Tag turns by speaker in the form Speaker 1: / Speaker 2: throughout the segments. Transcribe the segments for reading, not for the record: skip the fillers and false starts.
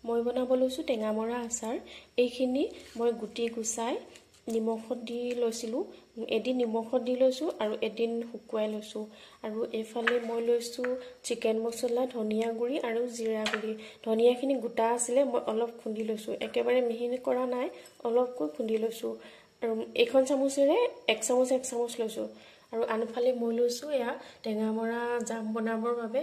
Speaker 1: মই বনাব লৈছোঁ টেঙামৰা আচাৰ। এইখিনি মই গুটি গুচাই নিমখত দি লৈছিলোঁ। এদিন নিমখত দি লৈছোঁ আৰু এদিন শুকুৱাই লৈছোঁ। আৰু এইফালে মই লৈছোঁ চিকেন মছলা, ধনিয়া গুড়ি আৰু জিৰা গুড়ি। ধনিয়াখিনি গোটা আছিলে, মই অলপ খুন্দি লৈছোঁ। একেবাৰে মিহি কৰা নাই, অলপকৈ খুন্দি লৈছোঁ। আৰু এইখন চামুচেৰে এক চামুচ লৈছোঁ। আৰু আনফালে মই লৈছোঁ এয়া টেঙামৰা জাম বনাবৰ বাবে।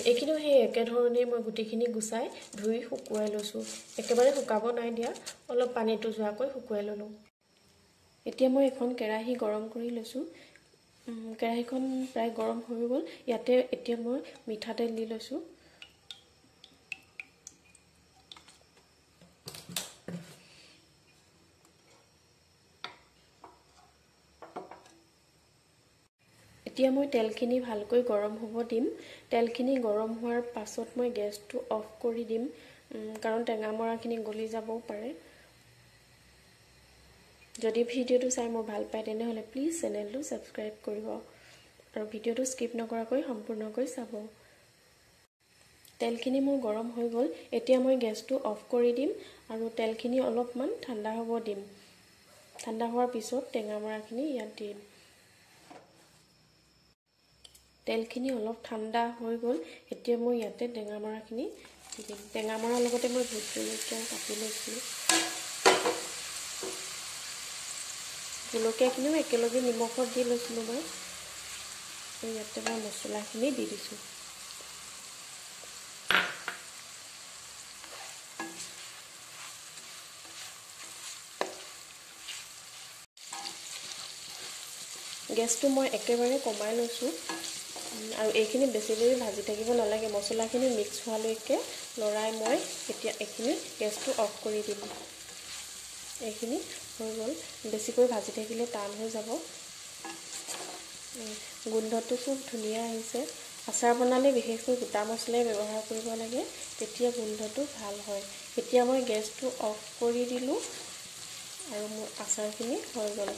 Speaker 1: এইখিনিও সেই একেধৰণেই মই গুটিখিনি গুচাই ধুই শুকুৱাই লৈছোঁ। একেবাৰে শুকাব নাই দিয়া, অলপ পানীটো যোৱাকৈ শুকুৱাই ল'লোঁ। এতিয়া মই এখন কেৰাহী গৰম কৰি লৈছোঁ। কেৰাহীখন প্ৰায় গৰম হৈ গ'ল। ইয়াতে এতিয়া মই মিঠাতেল দি লৈছোঁ। এতিয়া মই তেলখিনি ভালকৈ গৰম হ'ব দিম। তেলখিনি গৰম হোৱাৰ পাছত মই গেছটো অফ কৰি দিম, কাৰণ টেঙামৰাখিনি গলি যাবও পাৰে। যদি ভিডিঅ'টো চাই মোৰ ভাল পায় তেনেহ'লে প্লিজ চেনেলটো ছাবস্ক্ৰাইব কৰিব আৰু ভিডিঅ'টো স্কিপ নকৰাকৈ সম্পূৰ্ণকৈ চাব। তেলখিনি মোৰ গৰম হৈ গ'ল। এতিয়া মই গেছটো অফ কৰি দিম আৰু তেলখিনি অলপমান ঠাণ্ডা হ'ব দিম। ঠাণ্ডা হোৱাৰ পিছত টেঙামৰাখিনি ইয়াত দিম। তেলখিনি অলপ ঠাণ্ডা হৈ গ'ল। এতিয়া মই ইয়াতে টেঙামৰাখিনি দি দিম। টেঙামৰাৰ লগতে মই ভোট জলকীয়া কাটি লৈছিলোঁ। জলকীয়াখিনিও একেলগে নিমখত দি লৈছিলোঁ মই। ইয়াতে মই মছলাখিনি দি দিছোঁ। গেছটো মই একেবাৰে কমাই লৈছোঁ। আৰু এইখিনি বেছি দেৰি ভাজি থাকিব নালাগে। মছলাখিনি মিক্স হোৱালৈকে লৰাই মই এতিয়া এইখিনি গেছটো অফ কৰি দিম। এইখিনি হৈ গ'ল। বেছিকৈ ভাজি থাকিলে টান হৈ যাব। গোন্ধটো খুব ধুনীয়া আহিছে। আচাৰ বনালে বিশেষকৈ গোটা মছলাই ব্যৱহাৰ কৰিব লাগে, তেতিয়া গোন্ধটো ভাল হয়। এতিয়া মই গেছটো অফ কৰি দিলোঁ আৰু মোৰ আচাৰখিনি হৈ গ'ল।